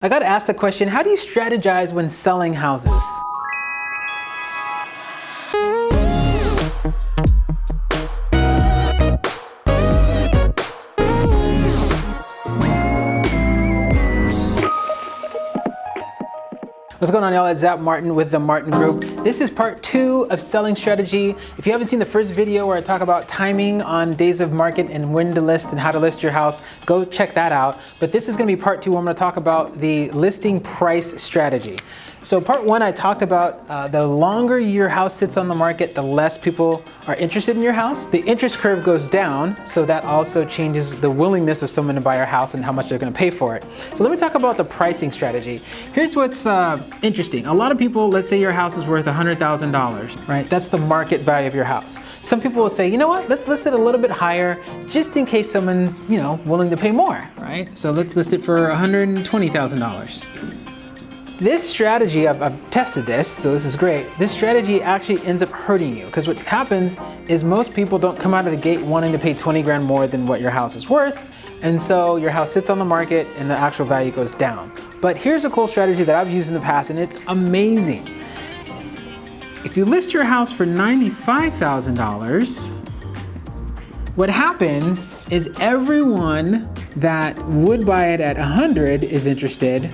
I got asked the question, how do you strategize when selling houses? What's going on, y'all? It's Zap Martin with the Martin Group. This is part 2 of selling strategy. If you haven't seen the first video where I talk about timing on days of market and when to list and how to list your house, go check that out. But this is gonna be part 2 where I'm gonna talk about the listing price strategy. So part 1, I talked about the longer your house sits on the market, the less people are interested in your house. The interest curve goes down, so that also changes the willingness of someone to buy your house and how much they're gonna pay for it. So let me talk about the pricing strategy. Here's what's interesting. A lot of people, let's say your house is worth $100,000, right? That's the market value of your house. Some people will say, you know what, let's list it a little bit higher just in case someone's, willing to pay more, right? So let's list it for $120,000. This strategy, I've tested this, so this is great. This strategy actually ends up hurting you because what happens is most people don't come out of the gate wanting to pay 20 grand more than what your house is worth. And so your house sits on the market and the actual value goes down. But here's a cool strategy that I've used in the past and it's amazing. If you list your house for $95,000, what happens is everyone that would buy it at 100 is interested.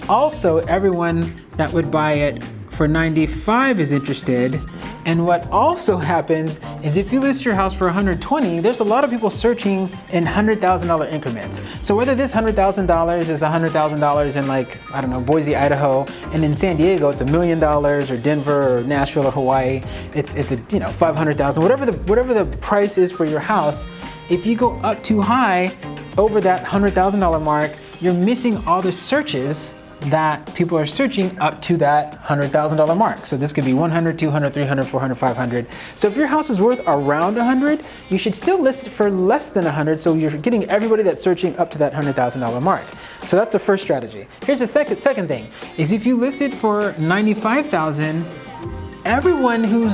Also, everyone that would buy it for 95 is interested. And what also happens is if you list your house for 120, there's a lot of people searching in $100,000 increments. So whether this $100,000 is $100,000 in Boise, Idaho, and in San Diego it's $1 million, or Denver, or Nashville, or Hawaii, it's $500,000. Whatever the price is for your house, if you go up too high over that $100,000 mark, you're missing all the searches that people are searching up to that $100,000 mark. So this could be 100, 200, 300, 400, 500. So if your house is worth around 100, you should still list it for less than 100, so you're getting everybody that's searching up to that $100,000 mark. So that's the first strategy. Here's the second thing, is if you list it for 95,000, everyone who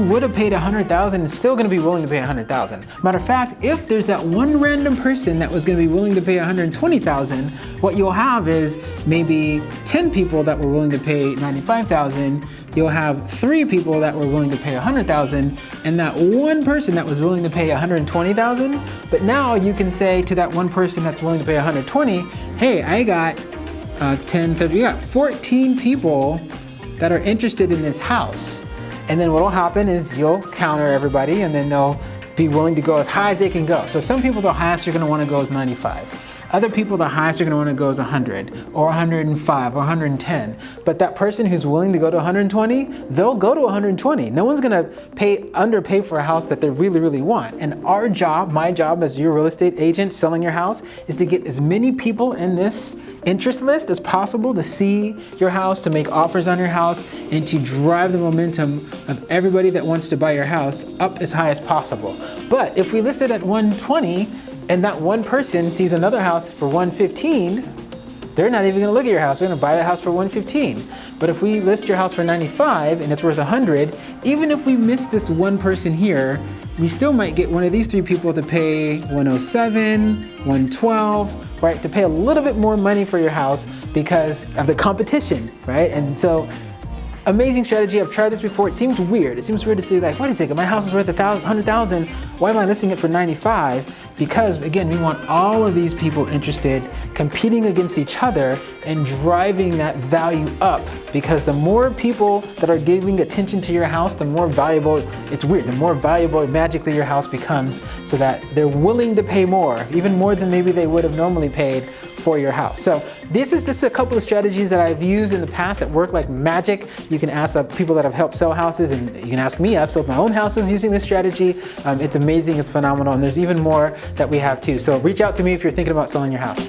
would have paid 100,000 is still gonna be willing to pay 100,000. Matter of fact, if there's that one random person that was gonna be willing to pay 120,000, what you'll have is maybe 10 people that were willing to pay 95,000, you'll have 3 people that were willing to pay 100,000, and that one person that was willing to pay 120,000, but now you can say to that one person that's willing to pay 120, hey, I got 14 people that are interested in this house. And then what'll happen is you'll counter everybody and then they'll be willing to go as high as they can go. So some people, the highest you're gonna wanna go is 95. Other people, the highest you're gonna wanna go is 100 or 105 or 110. But that person who's willing to go to 120, they'll go to 120. No one's gonna underpay for a house that they really, really want. And our job, my job as your real estate agent selling your house, is to get as many people in this interest list as possible to see your house, to make offers on your house, and to drive the momentum of everybody that wants to buy your house up as high as possible. But if we list it at 120 and that one person sees another house for 115, they're not even gonna look at your house. They're gonna buy the house for 115. But if we list your house for 95 and it's worth 100, even if we miss this one person here, we still might get one of these 3 people to pay 107, 112, right? To pay a little bit more money for your house because of the competition, right? And so, amazing strategy. I've tried this before. It seems weird. It seems weird to say like, wait a second, my house is worth 100,000. Why am I listing it for 95? Because again, we want all of these people interested, competing against each other and driving that value up. Because the more people that are giving attention to your house, the more valuable, it's weird, the more valuable magically your house becomes, so that they're willing to pay more, even more than maybe they would have normally paid for your house. So this is just a couple of strategies that I've used in the past that work like magic. You can ask people that have helped sell houses, and you can ask me. I've sold my own houses using this strategy. It's amazing, it's phenomenal, and there's even more that we have too. So reach out to me if you're thinking about selling your house.